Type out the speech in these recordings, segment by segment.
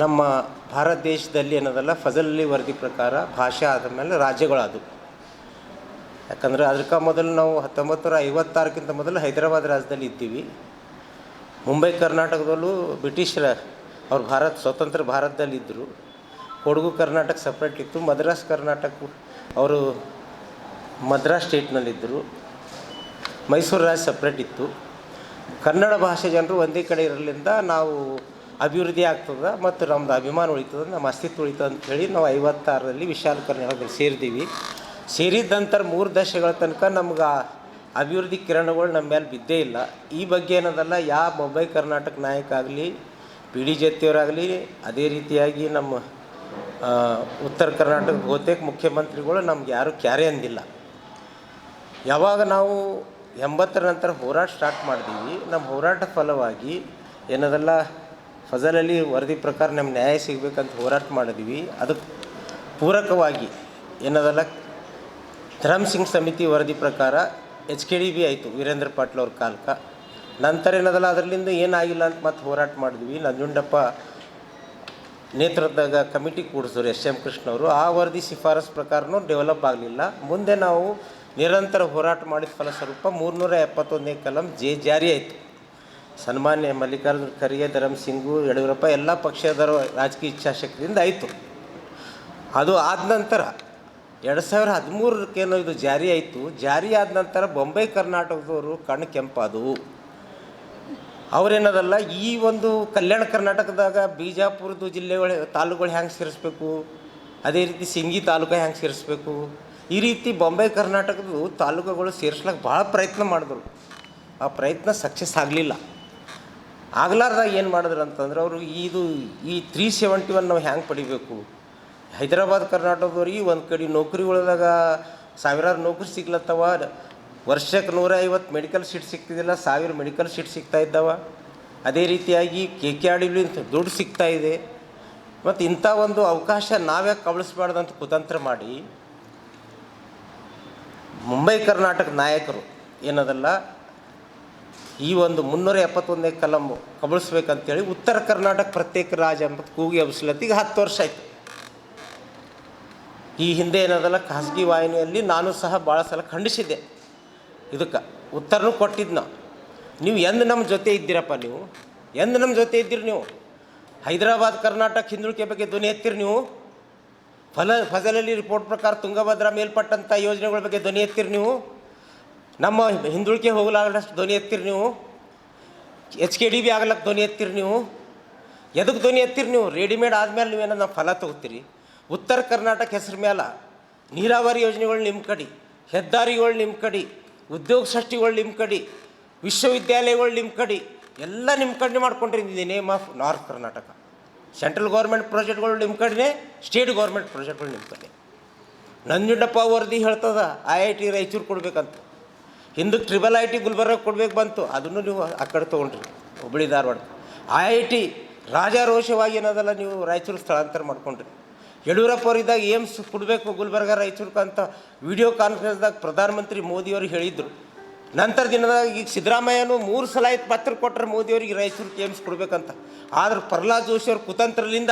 ನಮ್ಮ ಭಾರತ ದೇಶದಲ್ಲಿ ಏನದಲ್ಲ ಫಜಲ್ ಅಲಿ ವರದಿ ಪ್ರಕಾರ ಭಾಷೆ ಆದಮೇಲೆ ರಾಜ್ಯಗಳದು. ಯಾಕಂದರೆ ಅದಕ್ಕೆ ಮೊದಲು ನಾವು 1956ಕ್ಕಿಂತ ಮೊದಲು ಹೈದರಾಬಾದ್ ರಾಜ್ಯದಲ್ಲಿ ಇದ್ದೀವಿ. ಮುಂಬೈ ಕರ್ನಾಟಕದಲ್ಲೂ ಬ್ರಿಟಿಷರ ಅವ್ರು ಸ್ವತಂತ್ರ ಭಾರತದಲ್ಲಿದ್ದರು. ಕೊಡಗು ಕರ್ನಾಟಕ ಸಪ್ರೇಟ್ ಇತ್ತು. ಮದ್ರಾಸ್ ಕರ್ನಾಟಕ ಅವರು ಮದ್ರಾಸ್ ಸ್ಟೇಟ್ನಲ್ಲಿದ್ದರು. ಮೈಸೂರು ರಾಜ್ಯ ಸಪ್ರೇಟ್ ಇತ್ತು. ಕನ್ನಡ ಭಾಷೆ ಜನರು ಒಂದೇ ಕಡೆ ಇರಲಿಂದ ನಾವು ಅಭಿವೃದ್ಧಿ ಆಗ್ತದೆ ಮತ್ತು ನಮ್ಮದು ಅಭಿಮಾನ ಉಳಿತದೆ, ನಮ್ಮ ಅಸ್ತಿತ್ವ ಉಳಿತದೆ ಅಂಥೇಳಿ ನಾವು 56ರಲ್ಲಿ ವಿಶಾಲ ಕರ್ನಾಟಕದಲ್ಲಿ ಸೇರಿದ್ದೀವಿ. ಸೇರಿದ ನಂತರ 3 ದಶಕಗಳ ತನಕ ನಮ್ಗೆ ಅಭಿವೃದ್ಧಿ ಕಿರಣಗಳು ನಮ್ಮ ಮೇಲೆ ಬಿದ್ದೇ ಇಲ್ಲ. ಈ ಬಗ್ಗೆ ಏನದಲ್ಲ, ಯಾವ ಮುಂಬೈ ಕರ್ನಾಟಕ ನಾಯಕ ಆಗಲಿ, ಪಿ ಡಿ ಜತ್ತಿಯವರಾಗಲಿ, ಅದೇ ರೀತಿಯಾಗಿ ನಮ್ಮ ಉತ್ತರ ಕರ್ನಾಟಕದ ಬಹುತೇಕ ಮುಖ್ಯಮಂತ್ರಿಗಳು ನಮ್ಗೆ ಯಾರೂ ಕ್ಯಾರೆ ಅಂದಿಲ್ಲ. ಯಾವಾಗ ನಾವು 80ರ ನಂತರ ಹೋರಾಟ ಸ್ಟಾರ್ಟ್ ಮಾಡಿದ್ದೀವಿ, ನಮ್ಮ ಹೋರಾಟ ಫಲವಾಗಿ ಏನದಲ್ಲ ಫಜಲ್ ಅಲಿ ವರದಿ ಪ್ರಕಾರ ನಮ್ಮ ನ್ಯಾಯ ಸಿಗಬೇಕಂತ ಹೋರಾಟ ಮಾಡಿದ್ವಿ. ಅದಕ್ಕೆ ಪೂರಕವಾಗಿ ಏನದಲ್ಲ ಧರ್ಮ್ ಸಿಂಗ್ ಸಮಿತಿ ವರದಿ ಪ್ರಕಾರ HKDB ಆಯಿತು ವೀರೇಂದ್ರ ಪಾಟೀಲ್ ಅವ್ರ ಕಾಲಕ್ಕೆ. ನಂತರ ಏನದಲ್ಲ ಅದರಲ್ಲಿಂದ ಏನಾಗಿಲ್ಲ ಅಂತ ಮತ್ತೆ ಹೋರಾಟ ಮಾಡಿದ್ವಿ. ನಂಜುಂಡಪ್ಪ ನೇತೃತ್ವದಾಗ ಕಮಿಟಿ ಕೂಡಿಸಿದ್ರು SM ಕೃಷ್ಣವರು. ಆ ವರದಿ ಶಿಫಾರಸು ಪ್ರಕಾರನೂ ಡೆವಲಪ್ ಆಗಲಿಲ್ಲ. ಮುಂದೆ ನಾವು ನಿರಂತರ ಹೋರಾಟ ಮಾಡಿದ ಫಲಸ್ವರೂಪ 371ನೇ ಕಲಂ ಜಾರಿ ಆಯಿತು. ಸನ್ಮಾನ್ಯ ಮಲ್ಲಿಕಾರ್ಜುನ ಖರ್ಗೆ, ಧರಮ್ ಸಿಂಗು, ಯಡಿಯೂರಪ್ಪ ಎಲ್ಲ ಪಕ್ಷದ ರಾಜಕೀಯ ಇಚ್ಛಾಶಕ್ತಿಯಿಂದ ಆಯಿತು. ಅದು ಆದ ನಂತರ 2013 ಇದು ಜಾರಿ ಆಯಿತು. ಜಾರಿ ಆದ ನಂತರ ಬೊಂಬೈ ಕರ್ನಾಟಕದವರು ಕಣ್ಣು ಕೆಂಪಾದವು. ಅವರೇನದಲ್ಲ ಈ ಒಂದು ಕಲ್ಯಾಣ ಕರ್ನಾಟಕದಾಗ ಬಿಜಾಪುರದ್ದು ಜಿಲ್ಲೆಗಳು ತಾಲೂಕುಗಳು ಹೆಂಗೆ ಸೇರಿಸ್ಬೇಕು, ಅದೇ ರೀತಿ ಸಿಂಗಿ ತಾಲೂಕು ಹೆಂಗೆ ಸೇರಿಸ್ಬೇಕು, ಈ ರೀತಿ ಬೊಂಬೈ ಕರ್ನಾಟಕದ ತಾಲೂಕುಗಳು ಸೇರಿಸ್ಲಿಕ್ಕೆ ಭಾಳ ಪ್ರಯತ್ನ ಮಾಡಿದ್ರು. ಆ ಪ್ರಯತ್ನ ಸಕ್ಸಸ್ ಆಗಲಿಲ್ಲ. ಆಗ್ಲಾರ್ದಾಗ ಏನು ಮಾಡಿದ್ರು ಅಂತಂದ್ರೆ ಅವರು ಈ 371 ನಾವು ಹೆಂಗೆ ಪಡಿಬೇಕು, ಹೈದರಾಬಾದ್ ಕರ್ನಾಟಕದವ್ರಿಗೆ ಒಂದು ಕಡೆ ನೌಕರಿಗಳದಾಗ ಸಾವಿರಾರು ನೌಕರಿ ಸಿಗ್ಲತ್ತವ, ವರ್ಷಕ್ಕೆ 150 ಮೆಡಿಕಲ್ ಸೀಟ್ ಸಿಗ್ತಿದ್ದಿಲ್ಲ, 1000 ಮೆಡಿಕಲ್ ಸೀಟ್ ಸಿಗ್ತಾ ಇದ್ದಾವ. ಅದೇ ರೀತಿಯಾಗಿ KKRDB ದುಡ್ಡು ಸಿಗ್ತಾಯಿದೆ. ಮತ್ತು ಇಂಥ ಒಂದು ಅವಕಾಶ ನಾವ್ಯಾಕೆ ಕಬಳಿಸ್ಬಾರ್ದಂತ ಕುತಂತ್ರ ಮಾಡಿ ಮುಂಬೈ ಕರ್ನಾಟಕ ನಾಯಕರು ಏನದಲ್ಲ ಈ ಒಂದು 371ನೇ ಕಲಂ ಕಬಳಿಸ್ಬೇಕಂತೇಳಿ ಉತ್ತರ ಕರ್ನಾಟಕ ಪ್ರತ್ಯೇಕ ರಾಜ್ಯ ಅಂತ ಕೂಗಿ ಎಬ್ಬಿಸ್ಲತ್ತಿಗೆ 10 ವರ್ಷ ಆಯಿತು. ಈ ಹಿಂದೆ ಏನದಲ್ಲ ಖಾಸಗಿ ವಾಹಿನಿಯಲ್ಲಿ ನಾನು ಸಹ ಭಾಳ ಸಲ ಖಂಡಿಸಿದ್ದೆ. ಇದಕ್ಕೆ ಉತ್ತರನೂ ಕೊಟ್ಟಿದ್ದು ನಾವು. ನೀವು ಎಂದು ನಮ್ಮ ಜೊತೆ ಇದ್ದೀರಪ್ಪ, ನೀವು ಎಂದು ನಮ್ಮ ಜೊತೆ ಇದ್ದೀರಿ, ನೀವು ಹೈದರಾಬಾದ್ ಕರ್ನಾಟಕ ಹಿಂದುಳಿಕೆ ಬಗ್ಗೆ ಧ್ವನಿ ಎತ್ತಿರಿ, ನೀವು ಫಜಲ್ ಅಲಿ ರಿಪೋರ್ಟ್ ಪ್ರಕಾರ ತುಂಗಭದ್ರಾ ಮೇಲ್ಪಟ್ಟಂಥ ಯೋಜನೆಗಳ ಬಗ್ಗೆ ಧ್ವನಿ ಎತ್ತಿರಿ, ನೀವು ನಮ್ಮ ಹಿಂದುಳಿಕೆ ಹೋಗಲಾಗದಷ್ಟು ಧ್ವನಿ ಎತ್ತಿರಿ, ನೀವು HKDB ಆಗ್ಲಕ್ಕೆ ಧ್ವನಿ ಎತ್ತಿರಿ, ನೀವು ಎದಕ್ಕೆ ಧ್ವನಿ ಎತ್ತಿರಿ, ನೀವು ರೆಡಿಮೇಡ್ ಆದಮೇಲೆ ನೀವೇನೋ ನಾವು ಫಲ ತೊಗೋತೀರಿ. ಉತ್ತರ ಕರ್ನಾಟಕ ಹೆಸ್ರ ಮೇಲೆ ನೀರಾವರಿ ಯೋಜನೆಗಳು ನಿಮ್ಮ ಕಡೆ, ಹೆದ್ದಾರಿಗಳು ನಿಮ್ಮ ಕಡೆ, ಉದ್ಯೋಗ ಸೃಷ್ಟಿಗಳು ನಿಮ್ಮ ಕಡೆ, ವಿಶ್ವವಿದ್ಯಾಲಯಗಳು ನಿಮ್ಮ ಕಡೆ, ಎಲ್ಲ ನಿಮ್ಮ ಕಡೆ ಮಾಡ್ಕೊಂಡ್ರಿ. The name of North Karnataka. Central government ಪ್ರಾಜೆಕ್ಟ್ಗಳು ನಿಮ್ಮ ಕಡೆನೇ, ಸ್ಟೇಟ್ ಗೌರ್ಮೆಂಟ್ ಪ್ರಾಜೆಕ್ಟ್ಗಳು ನಿಮ್ಮ ಕಡೆ. ನಂಜುಂಡಪ್ಪ ವರದಿ ಹೇಳ್ತದ IIT ರಾಯಚೂರು ಕೊಡಬೇಕಂತ, ಹಿಂದಕ್ಕೆ IIT ಗುಲ್ಬರ್ಗ ಕೊಡ್ಬೇಕು ಬಂತು, ಅದನ್ನು ನೀವು ಆ ಕಡೆ ತೊಗೊಂಡ್ರಿ, ಹುಬ್ಬಳ್ಳಿ ಧಾರವಾಡ. IIT ರಾಜಾರೋಷವಾಗಿ ಏನದಲ್ಲ ನೀವು ರಾಯಚೂರು ಸ್ಥಳಾಂತರ ಮಾಡ್ಕೊಂಡ್ರಿ. ಯಡಿಯೂರಪ್ಪ ಅವರಿದ್ದಾಗ ಏಮ್ಸ್ ಕೊಡಬೇಕು ಗುಲ್ಬರ್ಗ ರಾಯಚೂರ್ಗೆ ಅಂತ ವಿಡಿಯೋ ಕಾನ್ಫರೆನ್ಸ್ದಾಗ ಪ್ರಧಾನಮಂತ್ರಿ ಮೋದಿಯವ್ರಿಗೆ ಹೇಳಿದರು. ನಂತರ ದಿನದಾಗ ಈಗ ಸಿದ್ದರಾಮಯ್ಯನೂ 3 ಸಲ ಪತ್ರ ಕೊಟ್ಟರೆ ಮೋದಿಯವ್ರಿಗೆ ರಾಯಚೂರಿಗೆ ಏಮ್ಸ್ ಕೊಡಬೇಕಂತ. ಆದ್ರೆ ಪ್ರಹ್ಲಾದ್ ಜೋಶಿ ಅವ್ರ ಕುತಂತ್ರದಿಂದ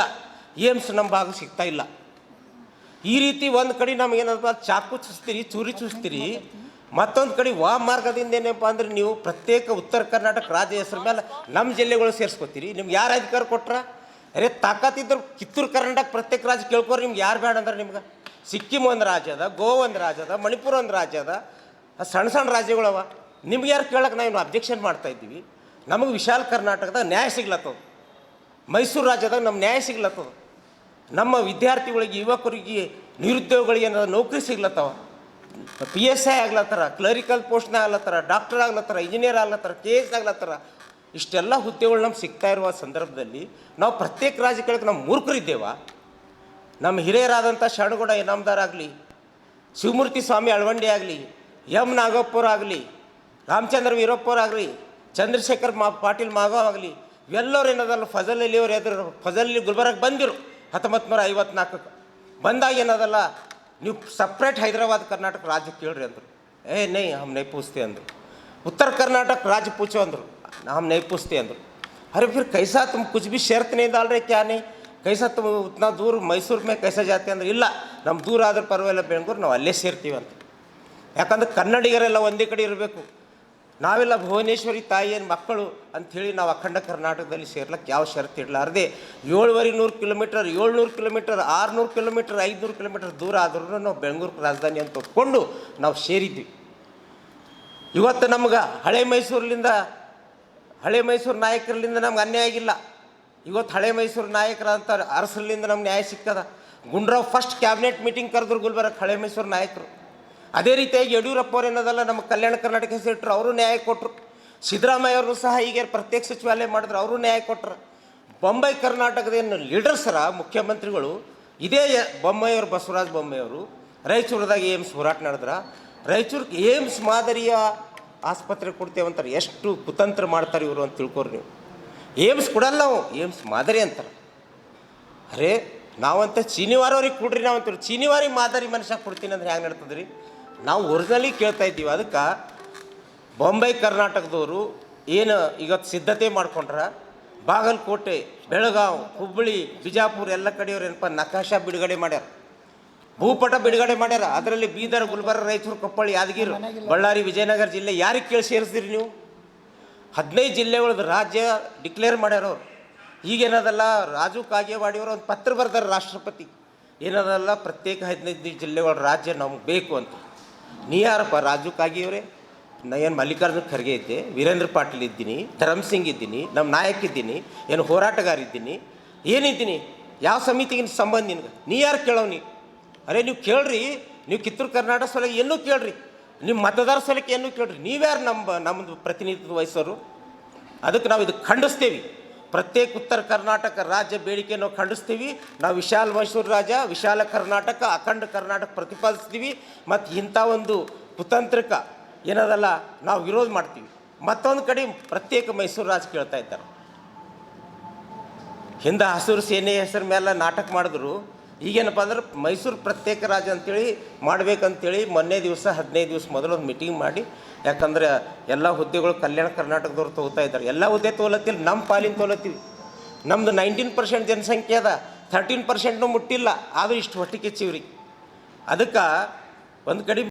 ಏಮ್ಸ್ ನಮ್ಮ ಭಾಗ ಸಿಗ್ತಾ ಇಲ್ಲ. ಈ ರೀತಿ ಒಂದು ಕಡೆ ನಮಗೇನಪ್ಪ ಚಾಕು ಚುಸ್ತೀರಿ, ಚೂರಿ ಚುಸ್ತೀರಿ, ಮತ್ತೊಂದು ಕಡೆ ಮಾರ್ಗದಿಂದ ಏನಪ್ಪ ಅಂದ್ರೆ ನೀವು ಪ್ರತ್ಯೇಕ ಉತ್ತರ ಕರ್ನಾಟಕ ರಾಜ್ಯ ಹೆಸರು ಮೇಲೆ ನಮ್ಮ ಜಿಲ್ಲೆಗಳು ಸೇರಿಸ್ಕೊತೀರಿ. ನಿಮ್ಗೆ ಯಾರು ಅಧಿಕಾರ ಕೊಟ್ರ? ಅರೆ ತಾಕತ್ತಿದ್ರು ಕಿತ್ತೂರು ಕರ್ನಾಟಕ ಪ್ರತ್ಯೇಕ ರಾಜ್ಯ ಕೇಳ್ಕೊರಿ. ನಿಮ್ಗೆ ಯಾರು ಬೇಡ ಅಂದ್ರೆ ನಿಮ್ಗೆ ಸಿಕ್ಕಿಂ ಒಂದು ರಾಜ್ಯ ಅದ, ಗೋವಾ ಒಂದು ರಾಜ್ಯ ಅದ, ಮಣಿಪುರ ಒಂದು ರಾಜ್ಯ ಅದ, ಸಣ್ಣ ಸಣ್ಣ ರಾಜ್ಯಗಳವ. ನಿಮ್ಗೆ ಯಾರು ಕೇಳಕ್ಕೆ ನಾವು ಅಬ್ಜೆಕ್ಷನ್ ಮಾಡ್ತಾಯಿದ್ದೀವಿ. ನಮಗೆ ವಿಶಾಲ ಕರ್ನಾಟಕದಾಗ ನ್ಯಾಯ ಸಿಗ್ಲತ್ತದ, ಮೈಸೂರು ರಾಜ್ಯದಾಗ ನಮ್ಮ ನ್ಯಾಯ ಸಿಗ್ಲತ್ತದ, ನಮ್ಮ ವಿದ್ಯಾರ್ಥಿಗಳಿಗೆ ಯುವಕರಿಗೆ ನಿರುದ್ಯೋಗಿಗಳಿಗೆ ಏನಾದ್ರು ನೌಕರಿ ಸಿಗ್ಲತ್ತವ, PSI ಆಗ್ಲತ್ತಾರ, ಕ್ಲರಿಕಲ್ ಪೋಸ್ಟ್ನ ಆಗ್ಲತ್ತಾರ, ಡಾಕ್ಟರ್ ಆಗ್ಲತ್ತಾರ, ಇಂಜಿನಿಯರ್ ಆಗ್ಲತ್ತಾರ, KS ಆಗ್ಲತ್ತಾರ. ಇಷ್ಟೆಲ್ಲ ಹುದ್ದೆಗಳು ನಮ್ಗೆ ಸಿಗ್ತಾ ಇರುವ ಸಂದರ್ಭದಲ್ಲಿ ನಾವು ಪ್ರತ್ಯೇಕ ರಾಜ್ಯಗಳಿಗೆ ನಾವು ಮೂರ್ಖರಿದ್ದೇವ? ನಮ್ಮ ಹಿರಿಯರಾದಂಥ ಶರಣಗೌಡ ಇನಾಮದಾರ್ ಆಗಲಿ, ಶಿವಮೂರ್ತಿ ಸ್ವಾಮಿ ಅಳವಂಡಿ ಆಗಲಿ, M ನಾಗಪ್ಪವ್ರು ಆಗಲಿ, ರಾಮಚಂದ್ರ ವೀರಪ್ಪವ್ರು ಆಗಲಿ, ಚಂದ್ರಶೇಖರ್ ಪಾಟೀಲ್ ಮಾಗಾವ್ ಆಗಲಿ, ಇವೆಲ್ಲವ್ರು ಏನದಲ್ಲ ಫಜಲ್ ಅಲಿ ಅವ್ರು ಎದುರು ಫಜಲ್ ಅಲಿ ಗುಲ್ಬರ್ಗ ಬಂದಿರು 1954 ಬಂದಾಗ ಏನದಲ್ಲ ನೀವು ಸಪ್ರೇಟ್ ಹೈದರಾಬಾದ್ ಕರ್ನಾಟಕ राज्य ಕೇಳ್ರಿ ಅಂದರು. नहीं हम नहीं पूछते अंदर. उत्तर कर्नाटक राज्य पूछो अंदर, हम नहीं पूछते अंदर. अरे फिर कैसा तुम कुछ भी शर्त नहीं डाल रहे क्या नहीं? ಕೈಸಾ ತುಮ್ ಉತ್ನಾ ದೂರ ಮೈಸೂರು ಮೇಲೆ ಕೈಸಾ ಜಾತಿ ಅಂದ್ರೆ ಇಲ್ಲ, ನಮ್ಮ ದೂರ ಆದ್ರೆ ಪರವಾಗಿಲ್ಲ ಬೆಂಗಳೂರು, ನಾವು ಅಲ್ಲೇ ಸೇರ್ತೀವಿ ಅಂತ. ಯಾಕಂದ್ರೆ ಕನ್ನಡಿಗರೆಲ್ಲ ಒಂದೇ ಕಡೆ ಇರಬೇಕು. ನಾವೆಲ್ಲ ಭುವನೇಶ್ವರಿ ತಾಯಿಯನ್ನು ಮಕ್ಕಳು ಅಂಥೇಳಿ ನಾವು ಅಖಂಡ ಕರ್ನಾಟಕದಲ್ಲಿ ಸೇರ್ಲಿಕ್ಕೆ ಯಾವ ಷರತ್ತು ಇಡಲಾರ್ದೆ 700 ಕಿಲೋಮೀಟರ್ 700 ಕಿಲೋಮೀಟರ್ 600 ಕಿಲೋಮೀಟರ್ 500 ಕಿಲೋಮೀಟರ್ ದೂರ ಆದ್ರೂ ನಾವು ಬೆಂಗಳೂರು ರಾಜಧಾನಿ ಅಂತ ಒಪ್ಕೊಂಡು ನಾವು ಸೇರಿದ್ವಿ. ಇವತ್ತು ನಮ್ಗೆ ಹಳೆ ಮೈಸೂರು ನಾಯಕರಲ್ಲಿಂದ ನಮ್ಗೆ ಅನ್ಯಾಯ ಆಗಿಲ್ಲ. ಇವತ್ತು ಹಳೆ ಮೈಸೂರು ನಾಯಕರಂತ ಅರಸರಿಂದ ನಮ್ಗೆ ನ್ಯಾಯ ಸಿಕ್ಕದ. ಗುಂಡ್ರಾವ್ ಫಸ್ಟ್ ಕ್ಯಾಬಿನೆಟ್ ಮೀಟಿಂಗ್ ಕರೆದ್ರು ಗುಲ್ಬರ್ಗ ಹಳೆ ಮೈಸೂರು ನಾಯಕರು. ಅದೇ ರೀತಿಯಾಗಿ ಯಡಿಯೂರಪ್ಪ ಅವ್ರು ಏನದಲ್ಲ ನಮ್ಮ ಕಲ್ಯಾಣ ಕರ್ನಾಟಕ ಹೆಸರಿಟ್ಟರು, ಅವರು ನ್ಯಾಯ ಕೊಟ್ಟರು. ಸಿದ್ದರಾಮಯ್ಯ ಅವರು ಸಹ ಈಗ ಪ್ರತ್ಯೇಕ ಸಚಿವಾಲಯ ಮಾಡಿದ್ರು, ಅವರು ನ್ಯಾಯ ಕೊಟ್ಟರು. ಬೊಂಬೈ ಕರ್ನಾಟಕದ ಏನು ಲೀಡರ್ಸರ ಮುಖ್ಯಮಂತ್ರಿಗಳು ಇದೇ ಬೊಮ್ಮಾಯಿಯವರು, ಬಸವರಾಜ ಬೊಮ್ಮಾಯಿಯವರು ರಾಯಚೂರದಾಗ ಏಮ್ಸ್ ಹೋರಾಟ ನಡೆದ್ರ. ರಾಯಚೂರಿಗೆ ಏಮ್ಸ್ ಮಾದರಿಯ ಆಸ್ಪತ್ರೆ ಕೊಡ್ತೇವಂತಾರೆ. ಎಷ್ಟು ಕುತಂತ್ರ ಮಾಡ್ತಾರೆ ಇವರು ಅಂತ ತಿಳ್ಕೊರಿ ನೀವು. ಏಮ್ಸ್ ಕೊಡಲ್ಲ ನಾವು, ಏಮ್ಸ್ ಮಾದರಿ ಅಂತಾರೆ. ಅರೇ ನಾವಂತ ಚೀನಿವಾರವ್ರಿಗೆ ಕೊಡ್ರಿ, ನಾವು ಅಂತೀವಿ ಚೀನಿವಾರಿಗೆ ಮಾದರಿ ಮನುಷ್ಯ ಕೊಡ್ತೀನಿ ಅಂದ್ರೆ ಹೆಂಗೆ ನಡ್ತದೆ ರೀ? ನಾವು ಒರಿಜಿನಲಿ ಕೇಳ್ತಾ ಇದ್ದೀವಿ. ಅದಕ್ಕೆ ಬೊಂಬೈ ಕರ್ನಾಟಕದವರು ಏನು ಇವತ್ತು ಸಿದ್ಧತೆ ಮಾಡ್ಕೊಂಡ್ರ, ಬಾಗಲಕೋಟೆ, ಬೆಳಗಾವಿ, ಹುಬ್ಬಳ್ಳಿ, ಬಿಜಾಪುರ ಎಲ್ಲ ಕಡೆಯವ್ರು ಏನಪ್ಪ ನಕಾಶಾ ಬಿಡುಗಡೆ ಮಾಡ್ಯಾರ, ಭೂಪಟ ಬಿಡುಗಡೆ ಮಾಡ್ಯಾರ. ಅದರಲ್ಲಿ ಬೀದರ್, ಗುಲ್ಬರ್ಗ, ರಾಯಚೂರು, ಕೊಪ್ಪಳ, ಯಾದಗಿರಿ, ಬಳ್ಳಾರಿ, ವಿಜಯನಗರ ಜಿಲ್ಲೆ ಯಾರಿಗೆ ಕೇಳಿ ಸೇರಿಸ್ತೀರಿ ನೀವು? 15 ಜಿಲ್ಲೆಗಳದ್ದು ರಾಜ್ಯ ಡಿಕ್ಲೇರ್ ಮಾಡ್ಯಾರ ಅವ್ರು. ಈಗೇನದಲ್ಲ ರಾಜು ಕಾಗೇವಾಡಿಯವರು ಒಂದು ಪತ್ರ ಬರ್ದಾರೆ ರಾಷ್ಟ್ರಪತಿ, ಏನದಲ್ಲ ಪ್ರತ್ಯೇಕ 15 ಜಿಲ್ಲೆಗಳ ರಾಜ್ಯ ನಮ್ಗೆ ಬೇಕು ಅಂತ. ನೀ ಯಾರಪ್ಪ ರಾಜು ಕಾಗೇಯವರೇ? ನಾ ಏನು ಮಲ್ಲಿಕಾರ್ಜುನ ಖರ್ಗೆ ಇದ್ದೆ, ವೀರೇಂದ್ರ ಪಾಟೀಲ್ ಇದ್ದೀನಿ, ಧರಮ್ ಸಿಂಗ್ ಇದ್ದೀನಿ, ನಮ್ಮ ನಾಯಕ್ ಇದ್ದೀನಿ, ಏನು ಹೋರಾಟಗಾರ ಇದ್ದೀನಿ, ಏನಿದ್ದೀನಿ? ಯಾವ ಸಮಿತಿಗಿನ ಸಂಬಂಧ ನಿನ್ಗೆ? ನೀ ಯಾರು ಕೇಳವ್ ನೀ? ಅರೇ ನೀವು ಕೇಳ್ರಿ, ನೀವು ಕಿತ್ತೂರು ಕರ್ನಾಟಕ ಸಲಕ್ಕೆ ಏನೂ ಕೇಳ್ರಿ, ನಿಮ್ಮ ಮತದಾರ ಸಲಕ್ಕೆ ಏನೂ ಕೇಳ್ರಿ. ನೀವ್ಯಾರು ನಮ್ಮದು ಪ್ರತಿನಿಧಿತ್ವ ವಹಿಸೋರು? ಅದಕ್ಕೆ ನಾವು ಇದಕ್ಕೆ ಖಂಡಿಸ್ತೀವಿ. ಪ್ರತ್ಯೇಕ ಉತ್ತರ ಕರ್ನಾಟಕ ರಾಜ್ಯ ಬೇಡಿಕೆ ನಾವು ಖಂಡಿಸ್ತೀವಿ. ನಾವು ವಿಶಾಲ ಮೈಸೂರು ರಾಜ್ಯ, ವಿಶಾಲ ಕರ್ನಾಟಕ, ಅಖಂಡ ಕರ್ನಾಟಕ ಪ್ರತಿಪಾದಿಸ್ತೀವಿ. ಮತ್ತು ಇಂಥ ಒಂದು ಕುತಂತ್ರಕ ಏನದಲ್ಲ ನಾವು ವಿರೋಧ ಮಾಡ್ತೀವಿ. ಮತ್ತೊಂದು ಕಡೆ ಪ್ರತ್ಯೇಕ ಮೈಸೂರು ರಾಜ್ಯ ಕೇಳ್ತಾ ಇದ್ದಾರೆ. ಹಿಂದೆ ಹಸಿರು ಸೇನೆ ಹೆಸರು ಮೇಲೆ ನಾಟಕ ಮಾಡಿದ್ರು. ಈಗೇನಪ್ಪ ಅಂದ್ರೆ ಮೈಸೂರು ಪ್ರತ್ಯೇಕ ರಾಜ್ಯ ಅಂತೇಳಿ ಮಾಡ್ಬೇಕಂತೇಳಿ ಮೊನ್ನೆ ದಿವಸ 15 ದಿವಸ ಮೊದಲು ಒಂದು ಮೀಟಿಂಗ್ ಮಾಡಿ, ಯಾಕಂದ್ರೆ ಎಲ್ಲ ಹುದ್ದೆಗಳು ಕಲ್ಯಾಣ ಕರ್ನಾಟಕದವ್ರು ತೊಗೋತಾ ಇದ್ದಾರೆ. ಎಲ್ಲ ಹುದ್ದೆ ತೊಗೊಲತ್ತಿಲ್ಲ, ನಮ್ಮ ಪಾಲಿನ ತೊಗೊಲತ್ತೀವಿ. ನಮ್ಮದು 19% ಜನಸಂಖ್ಯೆ ಅದ, 13% ಮುಟ್ಟಿಲ್ಲ, ಆದರೂ ಇಷ್ಟು ಹೊಟ್ಟೆ ಕಿಚ್ಚಿವ್ರಿ. ಅದಕ್ಕೆ ಒಂದು ಕಡೆ